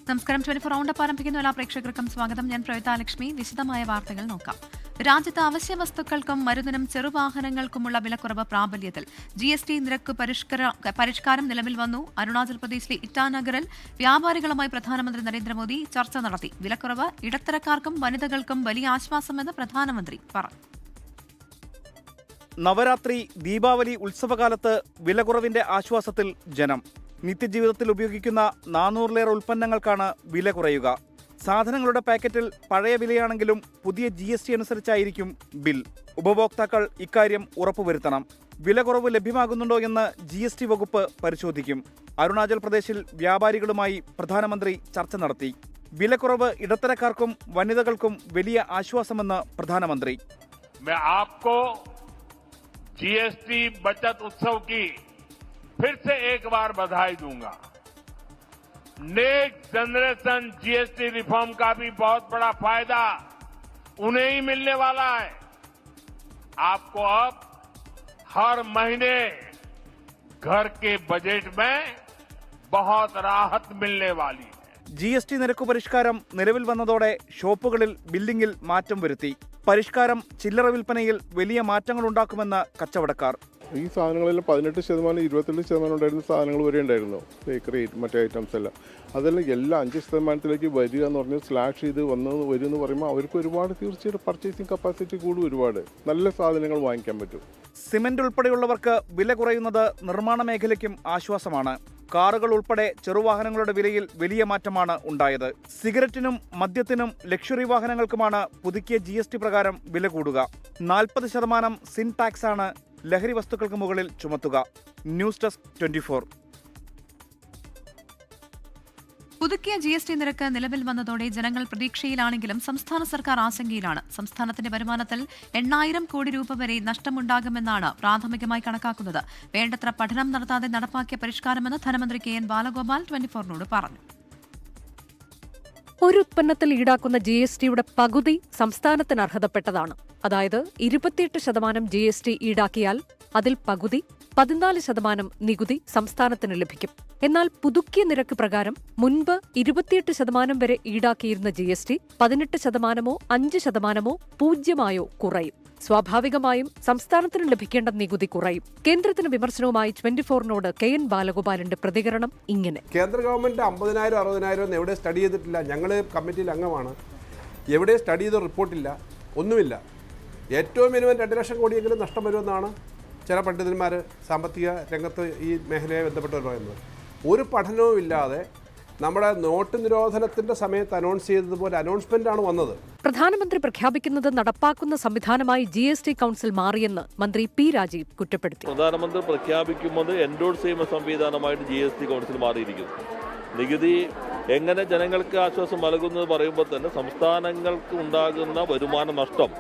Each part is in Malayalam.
നമസ്കാരം. 24 റൗണ്ടപ്പ് ആരംഭിക്കുന്ന എല്ലാ പ്രേക്ഷകർക്കും സ്വാഗതം. ഞാൻ പ്രവിതാലക്ഷ്മി. വിശദമായ വാർത്തകൾ നോക്കാം. രാജ്യത്ത് അവശ്യ വസ്തുക്കൾക്കും മരുന്നിനും ചെറുവാഹനങ്ങൾക്കുമുള്ള വിലക്കുറവ് പ്രാബല്യത്തിൽ. GST നിരക്ക് പരിഷ്കാരം നിലവിൽ വന്നു. അരുണാചൽ പ്രദേശിലെ ഇറ്റാനഗറിൽ വ്യാപാരികളുമായി പ്രധാനമന്ത്രി നരേന്ദ്രമോദി ചർച്ച നടത്തി. വിലക്കുറവ് ഇടത്തരക്കാർക്കും വനിതകൾക്കും വലിയ ആശ്വാസമെന്ന് പ്രധാനമന്ത്രി പറഞ്ഞു. നവരാത്രി, ദീപാവലി ഉത്സവകാലത്ത് വിലക്കുറവിന്റെ ആശ്വാസത്തിൽ ജനം. നിത്യജീവിതത്തിൽ ഉപയോഗിക്കുന്ന 400-ലേറെ ഉൽപ്പന്നങ്ങൾക്കാണ് വില കുറയുക. സാധനങ്ങളുടെ പാക്കറ്റിൽ പഴയ വിലയാണെങ്കിലും പുതിയ GST അനുസരിച്ചായിരിക്കും ബിൽ. ഉപഭോക്താക്കൾ ഇക്കാര്യം ഉറപ്പുവരുത്തണം. വില കുറവ് ലഭ്യമാകുന്നുണ്ടോ എന്ന് GST വകുപ്പ് പരിശോധിക്കും. അരുണാചൽ പ്രദേശിൽ വ്യാപാരികളുമായി പ്രധാനമന്ത്രി ചർച്ച നടത്തി. വിലക്കുറവ് ഇടത്തരക്കാർക്കും വനിതകൾക്കും വലിയ ആശ്വാസമെന്ന് പ്രധാനമന്ത്രി. GST बचत उत्सव की फिर से एक बार बधाई दूंगा। नेक्स्ट जनरेशन GST रिफॉर्म का भी बहुत बड़ा फायदा उन्हें ही मिलने वाला है। आपको अब हर महीने घर के बजट में बहुत राहत मिलने वाली है. GST നിരക്ക് പരിഷ്കാരം നിലവിൽ വന്നതോടെ ഷോപ്പുകളിൽ ബില്ലിംഗിൽ മാറ്റം വരുത്തി. പരിഷ്കാരം ചില്ലറ വിൽപ്പനയിൽ വലിയ മാറ്റങ്ങൾ ഉണ്ടാക്കുമെന്ന് കച്ചവടക്കാർ. ഈ സാധനങ്ങളെല്ലാം 18%, 22% ഉണ്ടായിരുന്ന സാധനങ്ങൾ വരെ ഉണ്ടായിരുന്നു. ബേക്കറി മറ്റേ ഐറ്റംസ് എല്ലാം അതെല്ലാം 5% വരിക എന്ന് പറഞ്ഞാൽ സ്ലാഷ് ചെയ്ത് വരും എന്ന് പറയുമ്പോൾ അവർക്ക് ഒരുപാട് തീർച്ചയായിട്ടും പർച്ചേസിംഗ് കപ്പാസിറ്റി കൂടും. ഒരുപാട് നല്ല സാധനങ്ങൾ വാങ്ങിക്കാൻ പറ്റും. സിമന്റ് ഉൾപ്പെടെയുള്ളവർക്ക് വില കുറയുന്നത് നിർമ്മാണ മേഖലയ്ക്കും ആശ്വാസമാണ്. കാറുകൾ ഉൾപ്പെടെ ചെറുവാഹനങ്ങളുടെ വിലയിൽ വലിയ മാറ്റമാണ് ഉണ്ടായത്. സിഗരറ്റിനും മദ്യത്തിനും ലക്ഷറി വാഹനങ്ങൾക്കുമാണ് പുതുക്കിയ GST പ്രകാരം വില കൂടുക. 40% സിൻ ടാക്സാണ് ലഹരി വസ്തുക്കൾക്ക് മുകളിൽ ചുമത്തുക. News desk 24. പുതുക്കിയ GST നിരക്ക് നിലവിൽ വന്നതോടെ ജനങ്ങൾ പ്രതീക്ഷയിലാണെങ്കിലും സംസ്ഥാന സർക്കാർ ആശങ്കയിലാണ്. സംസ്ഥാനത്തിന്റെ വരുമാനത്തിൽ 8,000 കോടി രൂപ വരെ നഷ്ടമുണ്ടാകുമെന്നാണ് പ്രാഥമികമായി കണക്കാക്കുന്നത്. വേണ്ടത്ര പഠനം നടത്താതെ നടപ്പാക്കിയ പരിഷ്കാരമെന്ന് ധനമന്ത്രി KN ബാലഗോപാൽ 24നോട് പറഞ്ഞു. ഒരു ഉത്പന്നത്തിൽ ഈടാക്കുന്ന GSTയുടെ പകുതി സംസ്ഥാനത്തിന് അർഹതപ്പെട്ടതാണ്. അതായത് 28% GST ഈടാക്കിയാൽ അതിൽ പകുതി 14% നികുതി സംസ്ഥാനത്തിന് ലഭിക്കും. എന്നാൽ പുതുക്കിയ നിരക്ക് പ്രകാരം മുൻപ് 28% വരെ ഈടാക്കിയിരുന്ന GST 18%, 5%, 0% കുറയും. സ്വാഭാവികമായും സംസ്ഥാനത്തിന് ലഭിക്കേണ്ട നികുതി കുറയും. കേന്ദ്രത്തിന് വിമർശനവുമായി 24നോട് KN ബാലഗോപാലിന്റെ പ്രതികരണം ഇങ്ങനെ. കേന്ദ്ര ഗവൺമെന്റ് 50,000 60,000 എവിടെ സ്റ്റഡി ചെയ്തിട്ടില്ല. ഞങ്ങൾ കമ്മിറ്റിയിൽ അംഗമാണ്. എവിടെ സ്റ്റഡി ചെയ്ത റിപ്പോർട്ടില്ല, ഒന്നുമില്ല. ഏറ്റവും മിനിമം 2 ലക്ഷം കോടിയെങ്കിലും നഷ്ടം വരുമെന്നാണ് ചില പണ്ഡിതന്മാർ, സാമ്പത്തിക രംഗത്ത് ഈ മേഖലയെ ബന്ധപ്പെട്ടവർ പറയുന്നത്. ഒരു പഠനവും ഇല്ലാതെ നമ്മുടെ നോട്ട് നിരോധനത്തിന്റെ സമയത്ത് അനൗൺസ് ചെയ്തതുപോലെ അനൗൺസ്മെന്റാണ് വന്നത്. പ്രധാനമന്ത്രി പ്രഖ്യാപിക്കുന്നത് നടപ്പാക്കുന്ന സംവിധാനമായി GST കൌൺസിൽ മാറിയെന്ന് മന്ത്രി P. രാജീവ് കുറ്റപ്പെടുത്തി. പ്രധാനമന്ത്രി പ്രഖ്യാപിക്കുന്നത് എൻഡോഴ്സ് ചെയ്യുന്ന സംവിധാനമായിട്ട് GST കൌൺസിൽ മാറിയിരിക്കുന്നു. നികുതി എങ്ങനെ ജനങ്ങൾക്ക് ആശ്വാസം നൽകുന്നത് പറയുമ്പോൾ തന്നെ സംസ്ഥാനങ്ങൾക്ക് ഉണ്ടാകുന്ന വരുമാന നഷ്ടം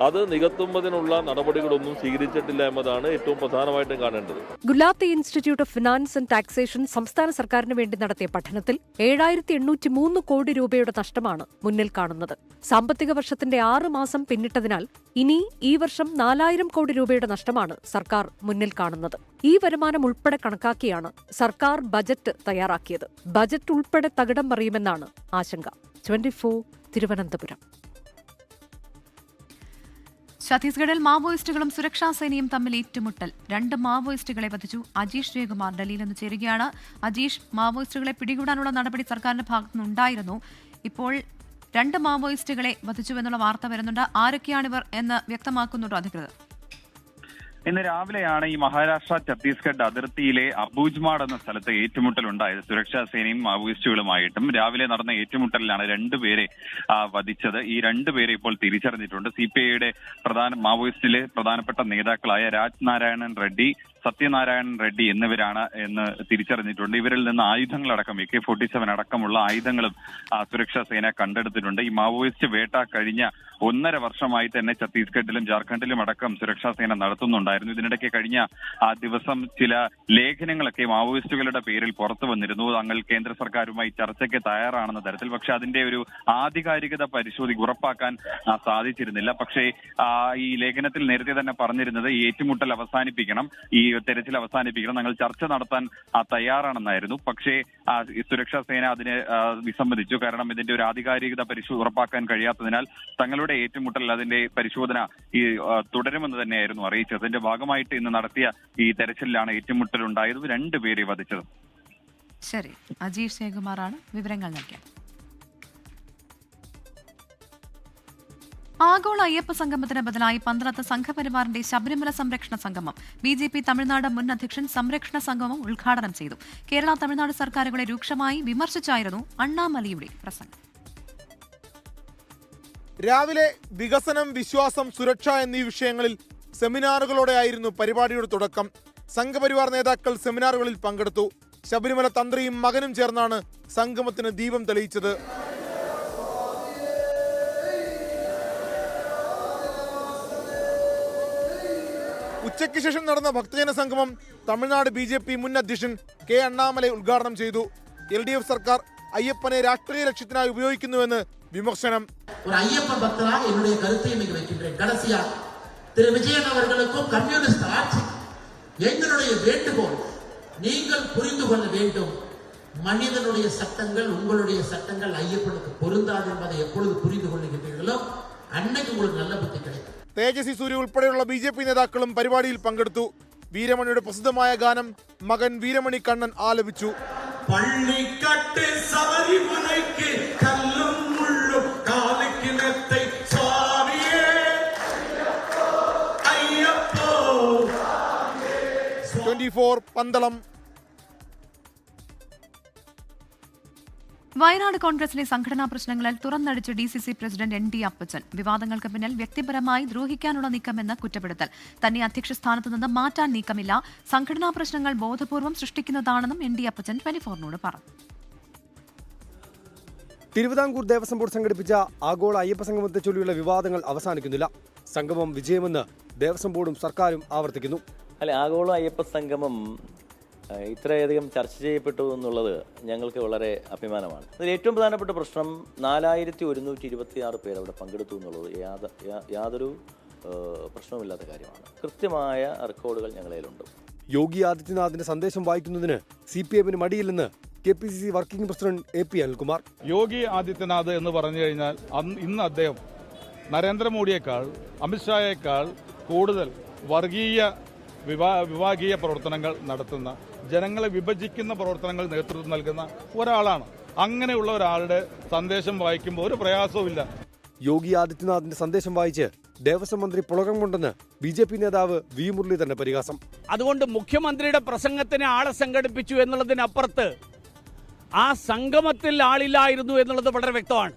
അത് നികത്തുന്നതിനുള്ള നടപടികളൊന്നും സ്വീകരിച്ചിട്ടില്ല എന്നതാണ് ഏറ്റവും പ്രധാനമായിട്ടും കാണേണ്ടത്. Gulati institute of finance and taxation സംസ്ഥാന സർക്കാരിന് വേണ്ടി നടത്തിയ പഠനത്തിൽ 7,803 കോടി രൂപയുടെ നഷ്ടമാണ് മുന്നിൽ കാണുന്നത്. സാമ്പത്തിക വർഷത്തിന്റെ 6 മാസം പിന്നിട്ടതിനാൽ ഇനി ഈ വർഷം 4,000 കോടി രൂപയുടെ നഷ്ടമാണ് സർക്കാർ മുന്നിൽ കാണുന്നത്. ഈ വരുമാനം ഉൾപ്പെടെ കണക്കാക്കിയാണ് സർക്കാർ ബജറ്റ് തയ്യാറാക്കിയത്. ബജറ്റ് ഉൾപ്പെടെ തകിടം മറിയുമെന്നാണ് ആശങ്ക. 24 തിരുവനന്തപുരം. ഛത്തീസ്ഗഡിൽ മാവോയിസ്റ്റുകളും സുരക്ഷാ സേനയും തമ്മിൽ ഏറ്റുമുട്ടൽ. 2 മാവോയിസ്റ്റുകളെ വധിച്ചു. അജീഷ് ജയകുമാർ ഡൽഹിയിൽ നിന്ന് ചേരുകയാണ്. അജീഷ്, മാവോയിസ്റ്റുകളെ പിടികൂടാനുള്ള നടപടി സർക്കാരിന്റെ ഭാഗത്തുനിന്നുണ്ടായിരുന്നു. ഇപ്പോൾ 2 മാവോയിസ്റ്റുകളെ വധിച്ചുവെന്നുള്ള വാർത്ത വരുന്നുണ്ട്. ആരൊക്കെയാണിവർ എന്ന് വ്യക്തമാക്കുന്നുണ്ടോ അധികൃതർ? ഇന്ന് രാവിലെയാണ് ഈ മഹാരാഷ്ട്ര ഛത്തീസ്ഗഡ് അതിർത്തിയിലെ അബൂജ്മാഡ് എന്ന സ്ഥലത്ത് ഏറ്റുമുട്ടലുണ്ടായത്. സുരക്ഷാ സേനയും മാവോയിസ്റ്റുകളുമായിട്ടും രാവിലെ നടന്ന ഏറ്റുമുട്ടലിലാണ് 2 പേരെ വധിച്ചത്. ഈ 2 പേരെ ഇപ്പോൾ തിരിച്ചറിഞ്ഞിട്ടുണ്ട്. CPIയുടെ മാവോയിസ്റ്റിലെ പ്രധാനപ്പെട്ട നേതാക്കളായ രാജ് നാരായണൻ റെഡ്ഡി, സത്യനാരായണൻ റെഡ്ഡി എന്നിവരാണ് എന്ന് തിരിച്ചറിഞ്ഞിട്ടുണ്ട്. ഇവരിൽ നിന്ന് ആയുധങ്ങളടക്കം AK-47 അടക്കമുള്ള ആയുധങ്ങളും സുരക്ഷാ സേന കണ്ടെടുത്തിട്ടുണ്ട്. ഈ മാവോയിസ്റ്റ് വേട്ട കഴിഞ്ഞ 1.5 വർഷമായി തന്നെ ഛത്തീസ്ഗഡിലും ജാർഖണ്ഡിലും അടക്കം സുരക്ഷാ സേന നടത്തുന്നുണ്ടായിരുന്നു. ഇതിനിടയ്ക്ക് കഴിഞ്ഞ ദിവസം ചില ലേഖനങ്ങളൊക്കെ മാവോയിസ്റ്റുകളുടെ പേരിൽ പുറത്തു വന്നിരുന്നു. തങ്ങൾ കേന്ദ്ര സർക്കാരുമായി ചർച്ചയ്ക്ക് തയ്യാറാണെന്ന തരത്തിൽ. പക്ഷെ അതിന്റെ ഒരു ആധികാരികത ഉറപ്പാക്കാൻ സാധിച്ചിരുന്നില്ല. പക്ഷേ ഈ ലേഖനത്തിൽ നേരത്തെ തന്നെ പറഞ്ഞിരുന്നത് ഈ ഏറ്റുമുട്ടൽ അവസാനിപ്പിക്കണം, ഈ തെരച്ചിൽ അവസാനിപ്പിക്കണം, ഞങ്ങൾ ചർച്ച നടത്താൻ തയ്യാറാണെന്നായിരുന്നു. പക്ഷേ സുരക്ഷാ സേന അതിന് വിസമ്മതിച്ചു. കാരണം ഇതിന്റെ ഒരു ആധികാരികത ഉറപ്പാക്കാൻ കഴിയാത്തതിനാൽ തങ്ങളുടെ ഏറ്റുമുട്ടൽ അതിന്റെ പരിശോധന തുടരുമെന്ന് തന്നെയായിരുന്നു അറിയിച്ചത്. അതിന്റെ ഭാഗമായിട്ട് ഇന്ന് നടത്തിയ ഈ തെരച്ചിലിലാണ് ഏറ്റുമുട്ടലുണ്ടായത്. 2 പേരെ വധിച്ചത്. ശരി, അജീഷ് ജയകുമാറാണ് വിവരങ്ങൾ നൽകിയത്. ആഗോള അയ്യപ്പ സംഗമത്തിന് ബദലായി പന്തളത്ത് സംഘപരിവാറിന്റെ ശബരിമല സംരക്ഷണ സംഗമം BJP തമിഴ്നാട് മുൻ അധ്യക്ഷൻ സംരക്ഷണ സംഗമം ഉദ്ഘാടനം ചെയ്തു. കേരള തമിഴ്നാട് സർക്കാരുകളെ രൂക്ഷമായി വിമർശിച്ചായിരുന്നു അണ്ണാമലയുടെ പ്രസംഗം. രാവിലെ വികസനം, വിശ്വാസം, സുരക്ഷ എന്നീ വിഷയങ്ങളിൽ സെമിനാറുകളോടെയായിരുന്നു പരിപാടിയുടെ തുടക്കം. സംഘപരിവാർ നേതാക്കൾ സെമിനാറുകളിൽ പങ്കെടുത്തു. ശബരിമല തന്ത്രിയും മകനും ചേർന്നാണ് സംഗമത്തിന് ദീപം തെളിയിച്ചത്. ഉച്ചയ്ക്ക് ശേഷം നടന്ന ഭക്തജന സംഗമം തമിഴ്നാട് BJP മുൻ അധ്യക്ഷൻ കെ അണ്ണാമലൈ ഉദ്ഘാടനം ചെയ്തു. LDF സർക്കാർ അയ്യപ്പനെ രാഷ്ട്രീയ ലക്ഷ്യത്തിനായി ഉപയോഗിക്കുന്നുവെന്ന് വിമർശനം. ஒரு ஐயப்ப பக்தரா என்னுடைய கருத்தை இன்னைக்கு வைக்கின்றேன். கடைசியா திரு விஜயன் அவர்களுக்கும் கம்யூனிஸ்ட் ஆட்சி எங்களுடைய வேண்டுகோள், நீங்கள் புரிந்து கொள்ள வேண்டும், மனிதனுடைய சட்டங்கள் உங்களுடைய சட்டங்கள் ஐயப்பனுக்கு பொருந்தாது என்பதை எப்பொழுது புரிந்து கொள்ளுகின்றீர்களோ அன்னைக்கு உங்களுக்கு நல்ல புத்தி கிடைக்கும். തേജസ്വി സൂര്യ ഉൾപ്പെടെയുള്ള BJP നേതാക്കളും പരിപാടിയിൽ പങ്കെടുത്തു. വീരമണിയുടെ പ്രസിദ്ധമായ ഗാനം മകൻ വീരമണി കണ്ണൻ ആലപിച്ചു. പള്ളിക്കട്ട് ശബരിമലയ്ക്ക് കല്ലും മുള്ളും കാലിക്ക് മെത്തൈ സ്വാമിയേ അയ്യപ്പോ. 24 പന്തളം. വയനാട് കോൺഗ്രസിലെ സംഘടനാ പ്രശ്നങ്ങളിൽ തുറന്നടിച്ച് DCC പ്രസിഡന്റ് ND അപ്പച്ചൻ. വിവാദങ്ങൾക്ക് പിന്നിൽ വ്യക്തിപരമായി ദ്രോഹിക്കാനുള്ള നീക്കമെന്ന് കുറ്റപ്പെടുത്തൽ. തന്നെ അധ്യക്ഷ സ്ഥാനത്ത് നിന്ന് മാറ്റാൻ നീക്കമില്ല. സംഘടനാ പ്രശ്നങ്ങൾ ബോധപൂർവം സൃഷ്ടിക്കുന്നതാണെന്നും ND അപ്പച്ചൻ 24നോട് പറഞ്ഞു. തിരുവിതാംകൂർ ദേവസ്വം ബോർഡ് സംഘടിപ്പിച്ച ആഗോള അയ്യപ്പ സംഗമത്തെ ചൊല്ലിയുള്ള വിവാദങ്ങൾ അവസാനിക്കുന്നില്ല. സംഗമം വിജയമെന്ന് ദേവസ്വം ബോർഡും സർക്കാരും ആവർത്തിക്കുന്നു. ആഗോള അയ്യപ്പ സംഗമം ഇത്രയധികം ചർച്ച ചെയ്യപ്പെട്ടു എന്നുള്ളത് ഞങ്ങൾക്ക് വളരെ അഭിമാനമാണ്. അതിൽ ഏറ്റവും പ്രധാനപ്പെട്ട പ്രശ്നം 4126 പേർ അവിടെ പങ്കെടുത്തു എന്നുള്ളത് യാതൊരു പ്രശ്നവുമില്ലാത്ത കാര്യമാണ്. കൃത്യമായ റെക്കോർഡുകൾ ഞങ്ങളിലുണ്ട്. യോഗി ആദിത്യനാഥിന്റെ സന്ദേശം വായിക്കുന്നതിന് CPM മടിയില്ലെന്ന് KPCC working president AP Anilkumar. Yogi Adityanath എന്ന് പറഞ്ഞു കഴിഞ്ഞാൽ ഇന്ന് അദ്ദേഹം നരേന്ദ്രമോദിയേക്കാൾ അമിത്ഷായേക്കാൾ കൂടുതൽ വിഭാഗീയ പ്രവർത്തനങ്ങൾ നടത്തുന്ന, ജനങ്ങളെ വിഭജിക്കുന്ന പ്രവർത്തനങ്ങൾ നേതൃത്വം നൽകുന്ന ഒരാളാണ്. അങ്ങനെയുള്ള ഒരാളുടെ സന്ദേശം വായിക്കുമ്പോൾ ഒരു പ്രയാസവുമില്ല. യോഗി ആദിത്യനാഥിന്റെ സന്ദേശം വായിച്ച് ദേവസ്വം മന്ത്രി പുളകം കൊണ്ടെന്ന് BJP നേതാവ് V മുരളീധരന്റെ പരിഹാസം. അതുകൊണ്ട് മുഖ്യമന്ത്രിയുടെ പ്രസംഗത്തിന് ആളെ സംഘടിപ്പിച്ചു എന്നുള്ളതിനപ്പുറത്ത് ആ സംഗമത്തിൽ ആളില്ലായിരുന്നു എന്നുള്ളത് വളരെ വ്യക്തമാണ്.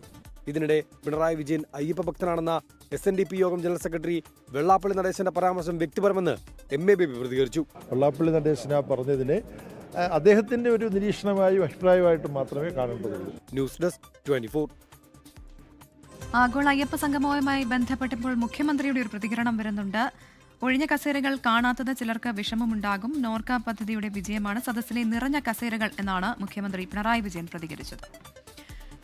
ഇതിനിടെ പിണറായി വിജയൻ അയ്യപ്പ ഭക്തനാണെന്ന SNDP യോഗം ജനറൽ സെക്രട്ടറി വെള്ളാപ്പള്ളി നടേശന്റെ പരാമർശം വ്യക്തിപരമെന്ന് MA ബേബി പ്രതികരിച്ചു. വെള്ളാപ്പള്ളി നടേശന പറഞ്ഞതിനെ അദ്ദേഹത്തിന്റെ ഒരു നിരീക്ഷണമായും അഭിപ്രായമായിട്ടും മാത്രമേ കാണേണ്ടതുള്ളൂ. News desk 24. ആഗോള അയ്യപ്പ സംഗമവുമായി ബന്ധപ്പെട്ടപ്പോൾ മുഖ്യമന്ത്രിയുടെ ഒരു പ്രതികരണം വരുന്നുണ്ട്. ഒഴിഞ്ഞ കസേരകൾ കാണാത്തത് ചിലർക്ക് വിഷമമുണ്ടാകും. നോർക്ക പദ്ധതിയുടെ വിജയമാണ് സദസ്സിലെ നിറഞ്ഞ കസേരകൾ എന്നാണ് മുഖ്യമന്ത്രി പിണറായി വിജയൻ പ്രതികരിച്ചത്.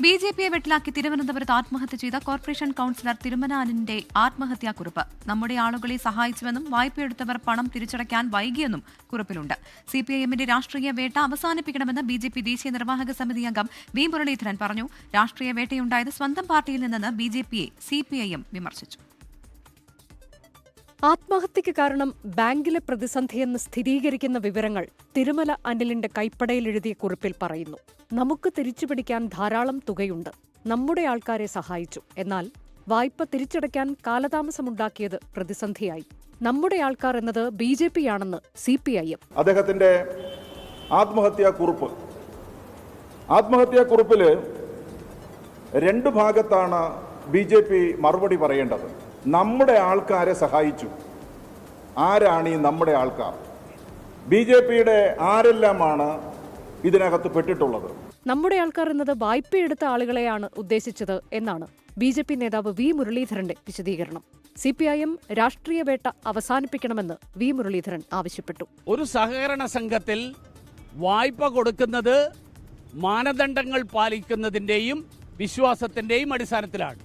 BJPയെ വെട്ടിലാക്കി തിരുവനന്തപുരത്ത് ആത്മഹത്യ ചെയ്ത കോർപ്പറേഷൻ കൌൺസിലർ തിരുമനാനിന്റെ ആത്മഹത്യാക്കുറിപ്പ്. നമ്മുടെ ആളുകളെ സഹായിച്ചുവെന്നും വായ്പയെടുത്തവർ പണം തിരിച്ചടയ്ക്കാൻ വൈകിയെന്നും കുറിപ്പിലുണ്ട്. CPIMന്റെ രാഷ്ട്രീയ വേട്ട അവസാനിപ്പിക്കണമെന്ന് BJP ദേശീയ നിർവാഹക സമിതി അംഗം V മുരളീധരൻ പറഞ്ഞു. രാഷ്ട്രീയ വേട്ടയുണ്ടായത് സ്വന്തം പാർട്ടിയിൽ നിന്നെന്ന് BJPയെ CPIM വിമർശിച്ചു. ആത്മഹത്യക്ക് കാരണം ബാങ്കിലെ പ്രതിസന്ധിയെന്ന് സ്ഥിരീകരിക്കുന്ന വിവരങ്ങൾ തിരുമല അനിലിന്റെ കൈപ്പടയിൽ എഴുതിയ കുറിപ്പിൽ പറയുന്നു. നമുക്ക് തിരിച്ചുപിടിക്കാൻ ധാരാളം തുകയുണ്ട്. നമ്മുടെ ആൾക്കാരെ സഹായിച്ചു. എന്നാൽ വായ്പ തിരിച്ചടയ്ക്കാൻ കാലതാമസമുണ്ടാക്കിയത് പ്രതിസന്ധിയായി. നമ്മുടെ ആൾക്കാർ എന്നത് BJP ആണെന്ന് CPIM. അദ്ദേഹത്തിന്റെ ആത്മഹത്യാക്കുറിപ്പിൽ 2 ഭാഗത്താണ് BJP മറുപടി പറയേണ്ടത്. നമ്മുടെ ആൾക്കാരെ സഹായിച്ചു. ആരാണ് ഈ നമ്മുടെ ആൾക്കാർ? BJPയുടെ ആരെല്ലാമാണ് ഇതിനകത്ത് പെട്ടിട്ടുള്ളത്? നമ്മുടെ ആൾക്കാർ എന്നത് വായ്പയെടുത്ത ആളുകളെയാണ് ഉദ്ദേശിച്ചത് എന്നാണ് BJP നേതാവ് V മുരളീധരന്റെ വിശദീകരണം. CPIM രാഷ്ട്രീയ വേട്ട അവസാനിപ്പിക്കണമെന്ന് V മുരളീധരൻ ആവശ്യപ്പെട്ടു. ഒരു സഹകരണ സംഘത്തിൽ വായ്പ കൊടുക്കുന്നത് മാനദണ്ഡങ്ങൾ പാലിക്കുന്നതിന്റെയും വിശ്വാസത്തിന്റെയും അടിസ്ഥാനത്തിലാണ്.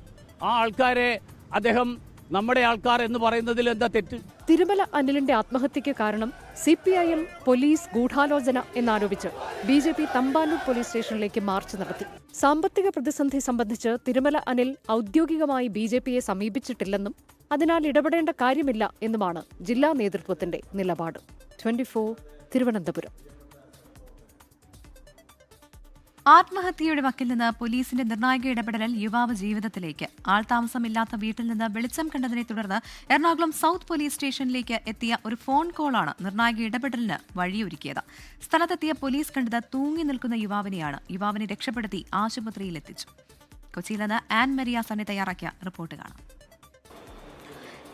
ആ ആൾക്കാരെ അദ്ദേഹം നമ്മുടെ ആൾക്കാർ എന്ന് പറയുന്നതിൽ എന്താ തെറ്റ്? തിരുമല അനിലിന്റെ ആത്മഹത്യയ്ക്ക് കാരണം CPIM പോലീസ് ഗൂഢാലോചന എന്നാരോപിച്ച് BJP തമ്പാനൂർ പോലീസ് സ്റ്റേഷനിലേക്ക് മാർച്ച് നടത്തി. സാമ്പത്തിക പ്രതിസന്ധി സംബന്ധിച്ച് തിരുമല അനിൽ ഔദ്യോഗികമായി BJPയെ സമീപിച്ചിട്ടില്ലെന്നും അതിനാൽ ഇടപെടേണ്ട കാര്യമില്ല എന്നുമാണ് ജില്ലാ നേതൃത്വത്തിന്റെ നിലപാട്. 24 തിരുവനന്തപുരം. ആത്മഹത്യയുടെ വക്കിൽ നിന്ന് പോലീസിന്റെ നിർണായക ഇടപെടൽ യുവാവ് ജീവിതത്തിലേക്ക്. ആൾതാമസമില്ലാത്ത വീട്ടിൽ നിന്ന് വെളിച്ചം കണ്ടതിനെ തുടർന്ന് എറണാകുളം സൗത്ത് പോലീസ് സ്റ്റേഷനിലേക്ക് എത്തിയ ഒരു ഫോൺ കോളാണ് നിർണായക ഇടപെടലിന് വഴിയൊരുക്കിയത്. സ്ഥലത്തെത്തിയ പോലീസ് കണ്ടത് തൂങ്ങി നിൽക്കുന്ന യുവാവിനെയാണ്. യുവാവിനെ രക്ഷപ്പെടുത്തി ആശുപത്രിയിൽ എത്തിച്ചു. കൊച്ചിയിൽ നിന്ന് ആൻ മരിയ സണ്ണി തയ്യാറാക്കിയ റിപ്പോർട്ട് കാണാം.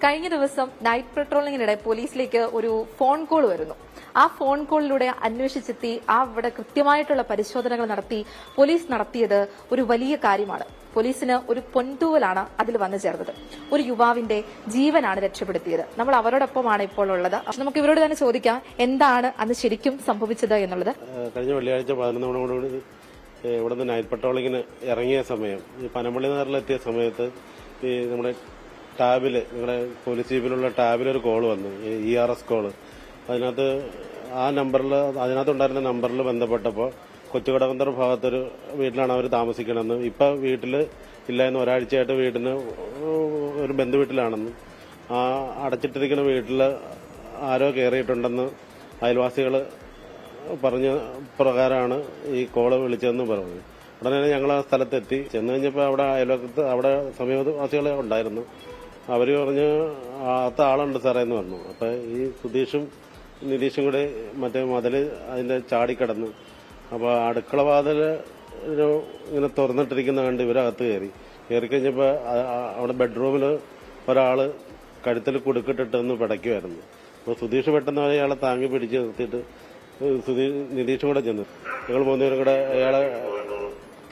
കഴിഞ്ഞ ദിവസം നൈറ്റ് പെട്രോളിങ്ങിനിടെ പോലീസിലേക്ക് ഒരു ഫോൺ കോൾ വരുന്നു. ആ ഫോൺ കോളിലൂടെ അന്വേഷിച്ചെത്തി അവിടെ കൃത്യമായിട്ടുള്ള പരിശോധനകൾ നടത്തി പോലീസ് നടത്തിയത് ഒരു വലിയ കാര്യമാണ്. പോലീസിന് ഒരു പൊൻതൂവലാണ് അതിൽ വന്നു ചേർന്നത്. ഒരു യുവാവിന്റെ ജീവനാണ് രക്ഷപ്പെടുത്തിയത്. നമ്മൾ അവരോടൊപ്പമാണ് ഇപ്പോൾ ഉള്ളത്. നമുക്ക് ഇവരോട് തന്നെ ചോദിക്കാം എന്താണ് അന്ന് ശരിക്കും സംഭവിച്ചത് എന്നുള്ളത്. കഴിഞ്ഞ വെള്ളിയാഴ്ച 11 മണിയോട് ഇവിടുന്ന് നൈറ്റ് പെട്രോളിങ്ങിന് ഇറങ്ങിയ സമയം, ഈ പനമ്പള്ളി നഗറിലെത്തിയ സമയത്ത് ഈ നമ്മുടെ ടാബിൽ, നിങ്ങളുടെ പോലീസ് ജീപ്പിലുള്ള ടാബിലൊരു കോൾ വന്നു, ERS കോള്. അതിനകത്ത് ആ നമ്പറിൽ, അതിനകത്തുണ്ടായിരുന്ന നമ്പറിൽ ബന്ധപ്പെട്ടപ്പോൾ കൊച്ചുകടവന്തർ ഭാഗത്തൊരു വീട്ടിലാണ് അവർ താമസിക്കണമെന്ന്, ഇപ്പം വീട്ടിൽ ഇല്ല എന്ന്, ഒരാഴ്ചയായിട്ട് വീട്ടിന് ഒരു ബന്ധു വീട്ടിലാണെന്നും, ആ അടച്ചിട്ടിരിക്കുന്ന വീട്ടിൽ ആരോ കയറിയിട്ടുണ്ടെന്ന് അയൽവാസികൾ പറഞ്ഞ പ്രകാരമാണ് ഈ കോള് വിളിച്ചതെന്ന് പറഞ്ഞു. ഉടനെ ഞങ്ങൾ ആ സ്ഥലത്തെത്തി. ചെന്ന് കഴിഞ്ഞപ്പോൾ അവിടെ അയൽവക്കത്ത്, അവിടെ സമീപവാസികളെ ഉണ്ടായിരുന്നു. അവർ പറഞ്ഞ് അകത്ത ആളുണ്ട് സാറേ എന്ന് പറഞ്ഞു. അപ്പം ഈ സുധീഷും നിതീഷും കൂടെ മറ്റേ മതിൽ അതിൻ്റെ ചാടിക്കിടന്നു. അപ്പോൾ അടുക്കള വാതിൽ ഇങ്ങനെ തുറന്നിട്ടിരിക്കുന്ന കണ്ട് ഇവരകത്ത് കയറിക്കഴിഞ്ഞപ്പോൾ അവിടെ ബെഡ്റൂമിൽ ഒരാൾ കഴുത്തിൽ കുടുക്കിട്ടിട്ടൊന്ന് പിടയ്ക്കുമായിരുന്നു. അപ്പോൾ സുധീഷ് പെട്ടെന്ന് അയാളെ താങ്ങി പിടിച്ച് നിർത്തിയിട്ട് നിതീഷും കൂടെ ചെന്നു. ഞങ്ങൾ 3 പേരും കൂടെ അയാളെ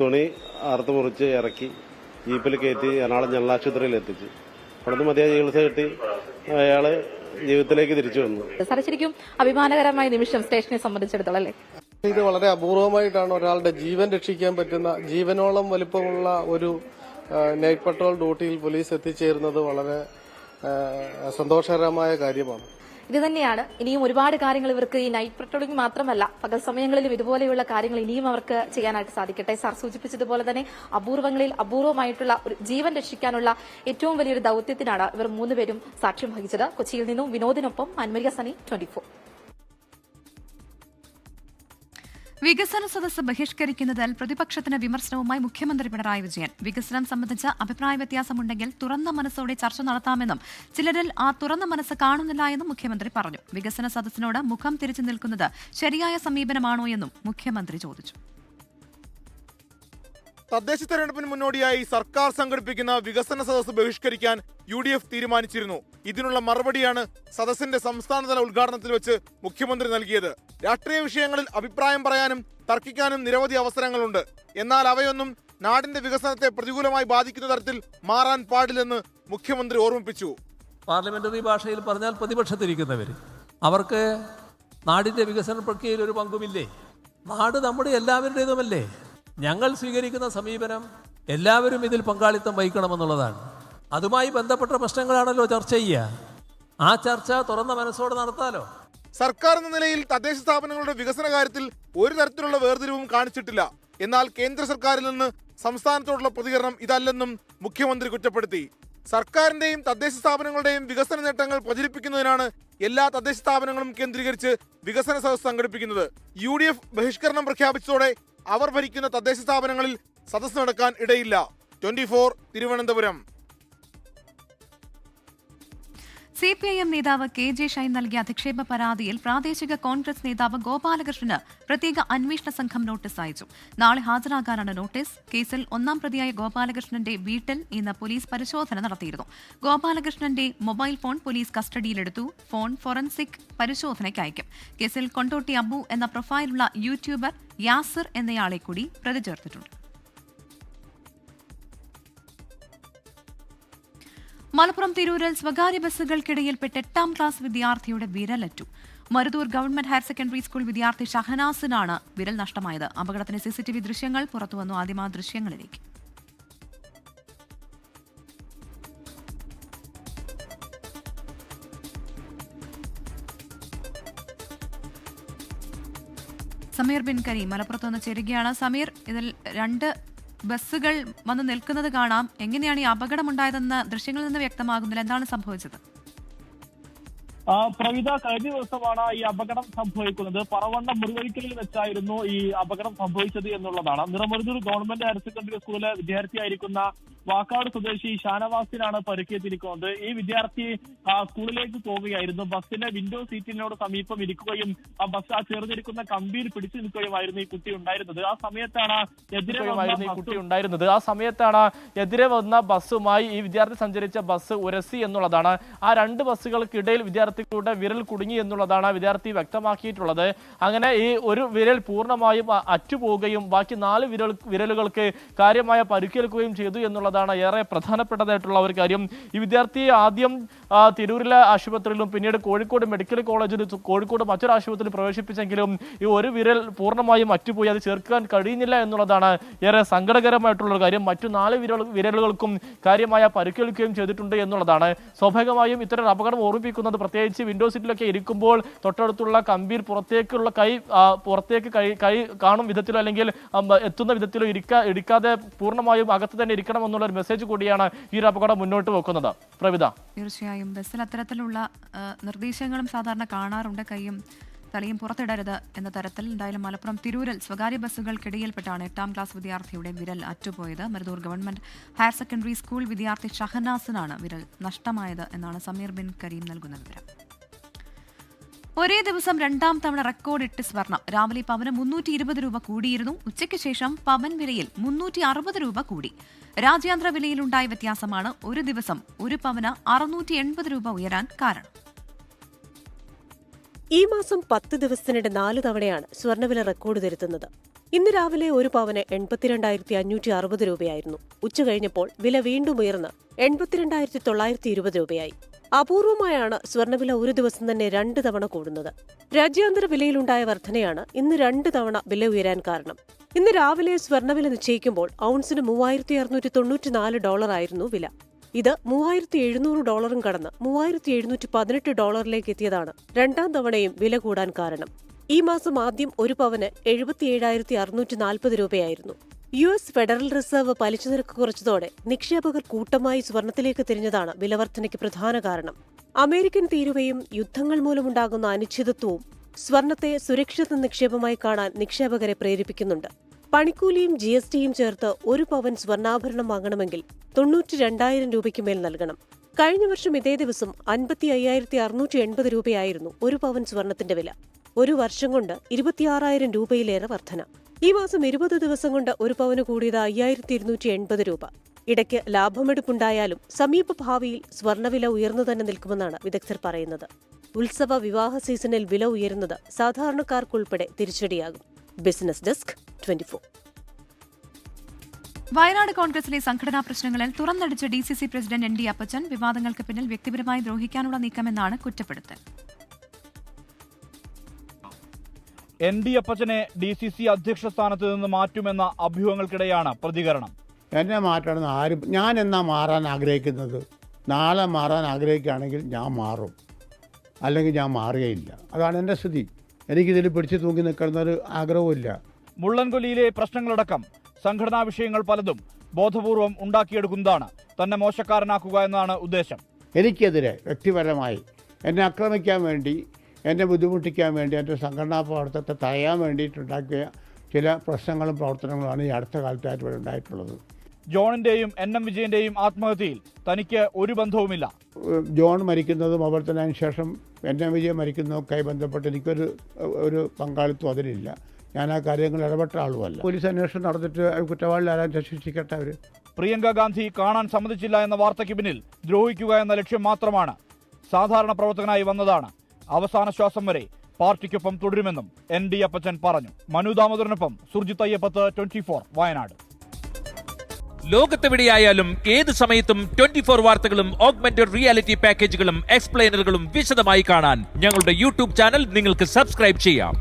തുണി അറുത്ത് മുറിച്ച് ഇറക്കി ജീപ്പിൽ കയറ്റി എറണാകുളം ജനറൽ ആശുപത്രിയിൽ എത്തിച്ചു. അവിടെ നിന്ന് മതിയായ ചികിത്സ കിട്ടി അയാള് ജീവിതത്തിലേക്ക് തിരിച്ചു വന്നു. സാർ, ശരിക്കും അഭിമാനകരമായ നിമിഷം സ്റ്റേഷനെ സംബന്ധിച്ചിടത്തോളം അല്ലേ? ഇത് വളരെ അപൂർവമായിട്ടാണ് ഒരാളുടെ ജീവൻ രക്ഷിക്കാൻ പറ്റുന്ന, ജീവനോളം വലിപ്പമുള്ള ഒരു നൈറ്റ് പട്രോൾ ഡ്യൂട്ടിയിൽ പോലീസ് എത്തിച്ചേരുന്നത് വളരെ സന്തോഷകരമായ കാര്യമാണ്. ഇത് തന്നെയാണ് ഇനിയും ഒരുപാട് കാര്യങ്ങൾ ഇവർക്ക് ഈ നൈറ്റ് പെട്രോളിംഗ് മാത്രമല്ല പകൽ സമയങ്ങളിലും ഇതുപോലെയുള്ള കാര്യങ്ങൾ ഇനിയും അവർക്ക് ചെയ്യാനായിട്ട് സാധിക്കട്ടെ. സാർ സൂചിപ്പിച്ചതുപോലെ തന്നെ അപൂർവങ്ങളിൽ അപൂർവമായിട്ടുള്ള ഒരു ജീവൻ രക്ഷിക്കാനുള്ള ഏറ്റവും വലിയൊരു ദൌത്യത്തിനാണ് ഇവർ 3 പേരും സാക്ഷ്യം വഹിച്ചത്. കൊച്ചിയിൽ നിന്നും വിനോദിനൊപ്പം അൻമരിയ സനി, 24. വികസന സദസ്സ് ബഹിഷ്കരിക്കുന്നതിൽ പ്രതിപക്ഷത്തിന് വിമർശനവുമായി മുഖ്യമന്ത്രി പിണറായി വിജയൻ. വികസനം സംബന്ധിച്ച അഭിപ്രായ വ്യത്യാസമുണ്ടെങ്കിൽ തുറന്ന മനസ്സോടെ ചർച്ച നടത്താമെന്നും ചിലരിൽ ആ തുറന്ന മനസ്സ് കാണുന്നില്ല എന്നും മുഖ്യമന്ത്രി പറഞ്ഞു. വികസന സദസ്സിനോട് മുഖം തിരിച്ചു നിൽക്കുന്നത് ശരിയായ സമീപനമാണോ എന്നും മുഖ്യമന്ത്രി ചോദിച്ചു. തദ്ദേശ തെരഞ്ഞെടുപ്പിന് മുന്നോടിയായി സർക്കാർ സംഘടിപ്പിക്കുന്ന വികസന സദസ്സ് ബഹിഷ്കരിക്കാൻ UDF തീരുമാനിച്ചിരുന്നു. ഇതിനുള്ള മറുപടിയാണ് സദസ്സിന്റെ സംസ്ഥാനതല ഉദ്ഘാടനത്തിൽ വെച്ച് മുഖ്യമന്ത്രി നൽകിയത്. രാഷ്ട്രീയ വിഷയങ്ങളിൽ അഭിപ്രായം പറയാനും തർക്കിക്കാനും നിരവധി അവസരങ്ങളുണ്ട്. എന്നാൽ അവയൊന്നും നാടിന്റെ വികസനത്തെ പ്രതികൂലമായി ബാധിക്കുന്ന തരത്തിൽ മാറാൻ പാടില്ലെന്ന് മുഖ്യമന്ത്രി ഓർമ്മിപ്പിച്ചു. പാർലമെന്ററി ഭാഷയിൽ പറഞ്ഞാൽ പ്രതിപക്ഷത്തിരിക്കുന്നവർ, അവർക്ക് നാടിന്റെ വികസന പ്രക്രിയയിൽ ഒരു പങ്കുമില്ലേ? നാട് നമ്മുടെ എല്ലാവരുടേതുമല്ലേ? ഞങ്ങൾ സ്വീകരിക്കുന്ന സമീപനം എല്ലാവരും ഇതിൽ പങ്കാളിത്തം വഹിക്കണമെന്നുള്ളതാണ്. അതുമായി ബന്ധപ്പെട്ട പ്രശ്നങ്ങളാണല്ലോ ചർച്ച ചെയ്യുക. ആ ചർച്ച തുറന്ന മനസ്സോടെ നടത്താലോ. സർക്കാർ എന്ന നിലയിൽ തദ്ദേശ സ്ഥാപനങ്ങളുടെ വികസന കാര്യത്തിൽ ഒരു തരത്തിലുള്ള വേർതിരിവും കാണിച്ചിട്ടില്ല. എന്നാൽ കേന്ദ്ര സർക്കാരിൽ നിന്ന് സംസ്ഥാനത്തോടുള്ള പ്രതികരണം ഇതല്ലെന്നും മുഖ്യമന്ത്രി കുറ്റപ്പെടുത്തി. സർക്കാരിന്റെയും തദ്ദേശ സ്ഥാപനങ്ങളുടെയും വികസന നേട്ടങ്ങൾ പ്രചരിപ്പിക്കുന്നതിനാണ് എല്ലാ തദ്ദേശ സ്ഥാപനങ്ങളും കേന്ദ്രീകരിച്ച് വികസന സദസ്സ് സംഘടിപ്പിക്കുന്നത്. UDF ബഹിഷ്കരണം പ്രഖ്യാപിച്ചതോടെ അവർ ഭരിക്കുന്ന തദ്ദേശ സ്ഥാപനങ്ങളിൽ സദസ്സ് നടക്കാൻ ഇടയില്ല. 24 തിരുവനന്തപുരം. CPIM നേതാവ് KJ ഷൈൻ നൽകിയ അധിക്ഷേപ പരാതിയിൽ പ്രാദേശിക കോൺഗ്രസ് നേതാവ് ഗോപാലകൃഷ്ണന് പ്രത്യേക അന്വേഷണ സംഘം നോട്ടീസ് അയച്ചു. നാളെ ഹാജരാകാനാണ് നോട്ടീസ്. കേസിൽ 1-ാം പ്രതിയായ ഗോപാലകൃഷ്ണന്റെ വീട്ടിൽ ഇന്ന് പോലീസ് പരിശോധന നടത്തിയിരുന്നു. ഗോപാലകൃഷ്ണന്റെ മൊബൈൽ ഫോൺ പോലീസ് കസ്റ്റഡിയിലെടുത്തു. ഫോൺ ഫോറൻസിക് പരിശോധനയ്ക്ക് അയക്കും. കേസിൽ കൊണ്ടോട്ടി അബു എന്ന പ്രൊഫൈലുള്ള യൂട്യൂബർ യാസിർ എന്നയാളെ കൂടി പ്രതി ചേർത്തിട്ടുണ്ട്. മലപ്പുറം തിരൂരിൽ സ്വകാര്യ ബസ്സുകൾക്കിടയിൽപ്പെട്ട് 8-ാം ക്ലാസ് വിദ്യാർത്ഥിയുടെ വിരലറ്റു. Maruthur government higher secondary school വിദ്യാർത്ഥി ഷഹനാസിനാണ് വിരൽ നഷ്ടമായത്. അപകടത്തിന് CCTV ദൃശ്യങ്ങൾ പുറത്തുവന്നു. ആദ്യം ആ ദൃശ്യങ്ങളിലേക്ക്. സമീർ ബിൻ കരീം മലപ്പുറത്ത് നിന്ന് ചേരുകയാണ്. സമീർ, ഇതിൽ 2 ബസ്സുകൾ വന്ന് നിൽക്കുന്നത് കാണാം. എങ്ങനെയാണ് ഈ അപകടമുണ്ടായതെന്ന് ദൃശ്യങ്ങളിൽ നിന്ന് വ്യക്തമാകുന്നില്ല. എന്താണ് സംഭവിച്ചത്? പ്രവിത, കഴിഞ്ഞ ദിവസമാണ് ഈ അപകടം സംഭവിക്കുന്നത്. പറവണ്ണ മുറിവഴിക്കലിൽ വെച്ചായിരുന്നു ഈ അപകടം സംഭവിച്ചത് എന്നുള്ളതാണ്. നിറമരുതൂർ ഗവൺമെന്റ് ഹയർ സെക്കൻഡറി സ്കൂളിലെ വിദ്യാർത്ഥിയായിരിക്കുന്ന വാക്കാട് സ്വദേശി ഷാനവാസിനാണ് പരിക്കേറ്റിരിക്കുന്നത്. ഈ വിദ്യാർത്ഥി സ്കൂളിലേക്ക് പോവുകയായിരുന്നു. ബസ്സിന്റെ വിൻഡോ സീറ്റിനോട് സമീപം ഇരിക്കുകയും ബസ് ചേർന്നിരിക്കുന്ന കമ്പിയിൽ പിടിച്ചു നിൽക്കുകയുമായിരുന്നു ഈ കുട്ടി ഉണ്ടായിരുന്നത്. ആ സമയത്താണ് എതിരെ വന്ന ബസ്സുമായി ഈ വിദ്യാർത്ഥി സഞ്ചരിച്ച ബസ് ഉരസി എന്നുള്ളതാണ്. ആ 2 ബസ്സുകൾക്കിടയിൽ വിദ്യാർത്ഥികളുടെ വിരൽ കുടുങ്ങി എന്നുള്ളതാണ് വിദ്യാർത്ഥി വ്യക്തമാക്കിയിട്ടുള്ളത്. അങ്ങനെ ഈ ഒരു വിരൽ പൂർണ്ണമായും അറ്റുപോവുകയും ബാക്കി 4 വിരലുകൾക്ക് കാര്യമായ പരിക്കേൽക്കുകയും ചെയ്തു എന്നുള്ളതാണ് ഏറെ പ്രധാനപ്പെട്ടതായിട്ടുള്ള ഒരു കാര്യം. ഈ വിദ്യാർത്ഥിയെ ആദ്യം തിരൂരിലെ ആശുപത്രിയിലും പിന്നീട് കോഴിക്കോട് മെഡിക്കൽ കോളേജിൽ, കോഴിക്കോട് മറ്റൊരു ആശുപത്രിയിൽ പ്രവേശിപ്പിച്ചെങ്കിലും ഈ ഒരു വിരൽ പൂർണ്ണമായും അറ്റുപോയി. അത് ചേർക്കാൻ കഴിയുന്നില്ല എന്നുള്ളതാണ് ഏറെ സങ്കടകരമായിട്ടുള്ള ഒരു കാര്യം. മറ്റു 4 വിരലുകൾക്കും കാര്യമായ പരിക്കേൽക്കുകയും ചെയ്തിട്ടുണ്ട് എന്നുള്ളതാണ്. സ്വാഭാവികമായും ഇത്തരം അപകടം ഓർമ്മിപ്പിക്കുന്നത് പ്രത്യേകിച്ച് വിൻഡോ സീറ്റിലൊക്കെ ഇരിക്കുമ്പോൾ തൊട്ടടുത്തുള്ള കമ്പിയിൽ പുറത്തേക്ക് കൈ കാണും വിധത്തിലോ അല്ലെങ്കിൽ എത്തുന്ന വിധത്തിലോ ഇടിക്കാതെ പൂർണ്ണമായും അകത്ത് തന്നെ ഇരിക്കണം എന്നുള്ള ഒരു മെസ്സേജ് കൂടിയാണ് ഈ ഒരു അപകടം മുന്നോട്ട് വെക്കുന്നത്. പ്രവിത, തീർച്ചയായും ബസ്സിൽ അത്തരത്തിലുള്ള നിർദ്ദേശങ്ങളും സാധാരണ കാണാറുണ്ട്. കൈയും തലയും പുറത്തിടരുത് എന്ന തരത്തിൽ. എന്തായാലും മലപ്പുറം തിരൂരിൽ സ്വകാര്യ ബസ്സുകൾക്കിടയിൽപ്പെട്ടാണ് 8ാം ക്ലാസ് വിദ്യാർത്ഥിയുടെ വിരൽ അറ്റുപോയത്. Maruthur government higher secondary school വിദ്യാർത്ഥി ഷഹനാസിനാണ് വിരൽ നഷ്ടമായത് എന്നാണ് സമീർ ബിൻ കരീം നൽകുന്ന വിവരം. ഒരേ ദിവസം 2ാം തവണ റെക്കോർഡിട്ട് സ്വർണം. രാവിലെ പവന് 320 രൂപ കൂടിയിരുന്നു. ഉച്ചയ്ക്ക് ശേഷം പവൻ വിലയിൽ 360 രൂപ കൂടി. രാജ്യാന്തര വിലയിലുണ്ടായ വ്യത്യാസമാണ് ഒരു ദിവസം ഒരു പവന് 680 രൂപ ഉയരാൻ കാരണം. ഈ മാസം 10 ദിവസത്തിനിടെ 4 തവണയാണ് സ്വർണ്ണവില റെക്കോർഡ് തിരുത്തുന്നത്. ഇന്ന് രാവിലെ ഒരു പവന് 82,560 രൂപയായിരുന്നു. ഉച്ചകഴിഞ്ഞപ്പോൾ വില വീണ്ടും ഉയർന്ന് 82,920 രൂപയായി. അപൂർവമായാണ് സ്വർണ്ണവില ഒരു ദിവസം തന്നെ 2 തവണ കൂടുന്നത്. രാജ്യാന്തര വിലയിലുണ്ടായ വർധനയാണ് ഇന്ന് 2 തവണ വില ഉയരാൻ കാരണം. ഇന്ന് രാവിലെ സ്വർണ്ണവില നിശ്ചയിക്കുമ്പോൾ ഔൺസിന് $3,694 ആയിരുന്നു വില. ഇത് $3,700 കടന്ന് $3,718 എത്തിയതാണ് 2ാം തവണയും വില കൂടാൻ കാരണം. ഈ മാസം ആദ്യം ഒരു പവന് 77,640 രൂപയായിരുന്നു. US ഫെഡറൽ റിസർവ് പലിശ നിരക്ക് കുറച്ചതോടെ നിക്ഷേപകർ കൂട്ടമായി സ്വർണത്തിലേക്ക് തിരിഞ്ഞതാണ് വിലവർധനയ്ക്ക് പ്രധാന കാരണം. അമേരിക്കൻ തീരുവയും യുദ്ധങ്ങൾ മൂലമുണ്ടാകുന്ന അനിശ്ചിതത്വവും സ്വർണത്തെ സുരക്ഷിത നിക്ഷേപമായി കാണാൻ നിക്ഷേപകരെ പ്രേരിപ്പിക്കുന്നുണ്ട്. പണിക്കൂലിയും GSTയും ചേർത്ത് ഒരു പവൻ സ്വർണ്ണാഭരണം വാങ്ങണമെങ്കിൽ 92,000 രൂപയ്ക്ക് മേൽ നൽകണം. കഴിഞ്ഞ വർഷം ഇതേ ദിവസം 55,680 രൂപയായിരുന്നു ഒരു പവൻ സ്വർണത്തിന്റെ വില. ഒരു വർഷം കൊണ്ട് 26,000 രൂപയിലേറെ വർധന. ഈ മാസം 20 ദിവസം കൊണ്ട് ഒരു പവന് കൂടിയത് 5,280 രൂപ. ഇടയ്ക്ക് ലാഭമെടുപ്പുണ്ടായാലും സമീപ ഭാവിയിൽ സ്വർണ്ണവില ഉയർന്നു തന്നെ നിൽക്കുമെന്നാണ് വിദഗ്ധർ പറയുന്നത്. ഉത്സവ വിവാഹ സീസണിൽ വില ഉയരുന്നത് സാധാരണക്കാർക്കുൾപ്പെടെ തിരിച്ചടിയാകും. Business desk 24. വയനാട് കോൺഗ്രസിലെ സംഘടനാ പ്രശ്നങ്ങളിൽ തുറന്നടിച്ച DCC പ്രസിഡന്റ് ND അപ്പച്ചൻ. വിവാദങ്ങൾക്ക് പിന്നിൽ വ്യക്തിപരമായി ദ്രോഹിക്കാനുള്ള നീക്കമെന്നാണ് കുറ്റപ്പെടുത്തൽ. ND അപ്പച്ചനെ DCC അധ്യക്ഷ സ്ഥാനത്ത് നിന്ന് മാറ്റുമെന്ന അഭ്യൂഹങ്ങൾക്കിടെയാണ് പ്രതികരണം. എന്നെ മാറ്റണമെന്ന് ആരും, ഞാൻ എന്നാ മാറാൻ ആഗ്രഹിക്കുന്നത്? നാളെ മാറാൻ ആഗ്രഹിക്കുകയാണെങ്കിൽ ഞാൻ മാറും, അല്ലെങ്കിൽ ഞാൻ മാറുകയില്ല. അതാണ് എൻ്റെ സ്ഥിതി. എനിക്കിതിൽ പിടിച്ചു തൂങ്ങി നിൽക്കുന്ന ഒരു ആഗ്രഹവുമില്ല. മുള്ളൻകൊല്ലിയിലെ പ്രശ്നങ്ങളടക്കം സംഘടനാ വിഷയങ്ങൾ പലതും ബോധപൂർവം ഉണ്ടാക്കിയെടുക്കുന്നതാണ് തന്നെ മോശക്കാരനാക്കുക എന്നാണ് ഉദ്ദേശം. എനിക്കെതിരെ വ്യക്തിപരമായി എന്നെ ആക്രമിക്കാൻ വേണ്ടി, എന്നെ ബുദ്ധിമുട്ടിക്കാൻ വേണ്ടി, എൻ്റെ സംഘടനാ പ്രവർത്തനത്തെ തടയാൻ വേണ്ടിയിട്ടുണ്ടാക്കിയ ചില പ്രശ്നങ്ങളും പ്രവർത്തനങ്ങളുമാണ് ഈ അടുത്ത കാലത്തായിട്ട് ഇവിടെ ഉണ്ടായിട്ടുള്ളത്. ജോണിൻ്റെയും NM വിജയൻ്റെയും ആത്മഹത്യയിൽ തനിക്ക് ഒരു ബന്ധവുമില്ല. ജോൺ മരിക്കുന്നതും അതുപോലെ തന്നെ അതിനുശേഷം NM വിജയൻ മരിക്കുന്നതൊക്കെയായി ബന്ധപ്പെട്ട് എനിക്കൊരു പങ്കാളിത്തം അതിലില്ല. ഞാൻ ആ കാര്യങ്ങൾ ഇടപെട്ട ആളുമല്ല. പോലീസ് അന്വേഷണം നടന്നിട്ട് കുറ്റവാളികൾ ആരാൻ ശിക്ഷിക്കട്ടെ. അവർ പ്രിയങ്ക ഗാന്ധി കാണാൻ സമ്മതിച്ചില്ല എന്ന വാർത്തയ്ക്ക് പിന്നിൽ ദ്രോഹിക്കുക എന്ന ലക്ഷ്യം മാത്രമാണ്. സാധാരണ പ്രവർത്തകനായി വന്നതാണ്. അവസാന ശ്വാസം വരെ പാർട്ടിക്കൊപ്പം തുടരുമെന്നും ND അപ്പച്ചൻ പറഞ്ഞു. മനു ദാമോദരനൊപ്പം സുർജിത്ത് അയ്യപ്പത്ത്, 24 വയനാട്. ലോകത്തെവിടെയായാലും ഏത് സമയത്തും 24 വാർത്തകളും ഓഗ്മെന്റഡ് റിയാലിറ്റി പാക്കേജുകളും എക്സ്പ്ലെയിനറുകളും വിശദമായി കാണാൻ ഞങ്ങളുടെ YouTube ചാനൽ നിങ്ങൾക്ക് സബ്സ്ക്രൈബ് ചെയ്യാം.